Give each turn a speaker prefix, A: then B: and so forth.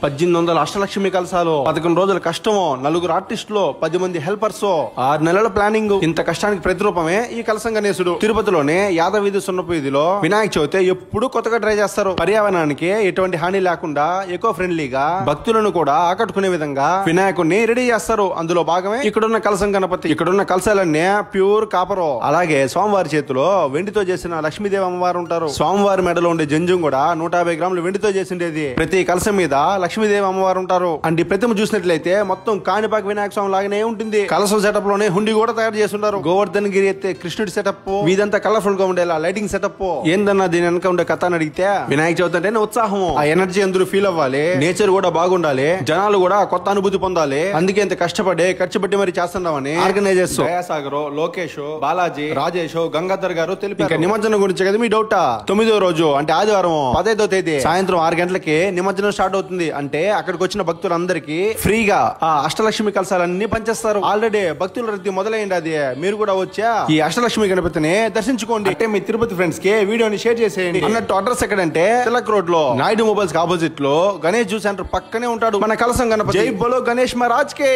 A: 1800 అష్టలక్ష్మి కలసాలు, 11 రోజుల కష్టమో, 4 ఆర్టిస్టులు, 10 మంది హెల్పర్స్, 6 నెలల ప్లానింగ్. ఇంత కష్టానికి ప్రతిరూపమే ఈ కలసం గణేశుడు. తిరుపతిలోనే యాదవీధి సున్నపు వీధిలో వినాయక చవితి ఎప్పుడు కొత్తగా ట్రై చేస్తారు. పర్యావరణానికి ఎటువంటి హాని లేకుండా ఎకో ఫ్రెండ్లీగా భక్తులను కూడా ఆకట్టుకునే విధంగా వినాయకుడిని రెడీ చేస్తారు. అందులో భాగమే ఇక్కడున్న కలసం గణపతి. ఇక్కడున్న కలసాలన్నీ ప్యూర్ కాపరు. అలాగే స్వామివారి చేతిలో వెండితో చేసిన లక్ష్మీదేవి అమ్మవారు ఉంటారు. స్వామివారి మెడలో ఉండే జంజం కూడా 150 గ్రాములు వెండితో చేసిండేది. ప్రతి కలసం మీద లక్ష్మీదేవి అమ్మవారు ఉంటారు. అంటే ప్రతిమ చూసినట్లయితే మొత్తం కాణిపాక వినాయక స్వామి లాగానే ఉంటుంది. కలసం సెటప్ లోనే హుండి కూడా తయారు చేస్తున్నారు. గోవర్ధన్ గిరి ఎత్తే కృష్ణుడి సెటప్, ఇదంతా కలర్ఫుల్ గా ఉండేలా లైటింగ్ సెటప్. ఏందన్నా దీని వెనక ఉండే కథ అని అడిగితే వినాయక చవితి అంటే ఉత్సాహం, ఆ ఎనర్జీ అందరూ ఫీల్ అవ్వాలి, నేచర్ కూడా బాగుండాలి, జనాలు కూడా కొత్త అనుభూతి పొందాలి. అందుకే ఇంత కష్టపడి ఖర్చు పెట్టి మరి చేస్తున్నామని ఆర్గనైజర్స్ దయాసాగర్, లోకేష్, బాలాజీ, రాజేష్, గంగాధర్ గారు తెలిపారు. నిమజ్జనం గురించి కదా మీ డౌట్. 9వ రోజు అంటే ఆదివారం 15వ తేదీ సాయంత్రం 6 గంటలకి నిమజ్జనం స్టార్ట్ అవుతుంది. అంటే అక్కడికి వచ్చిన భక్తులందరికీ ఫ్రీగా ఆ అష్టలక్ష్మి కలసాలన్నీ పంచేస్తారు. ఆల్రెడీ భక్తుల రద్దీ మొదలైంది. అది మీరు కూడా వచ్చా ఈ అష్టలక్ష్మి గణపతిని దర్శించుకోండి. అంటే మీ తిరుపతి ఫ్రెండ్స్ కి వీడియోని షేర్ చేసేయండి. అన్నట్టు అడ్రస్ ఎక్కడంటే తిలక్ రోడ్ లో నాయుడు మొబైల్స్ ఆపోజిట్ లో గణేష్ జ్యూస్ సెంటర్ పక్కనే ఉంటాడు మన కలసం గణపతి. జై బోలో గణేష్ మహారాజ్ కే.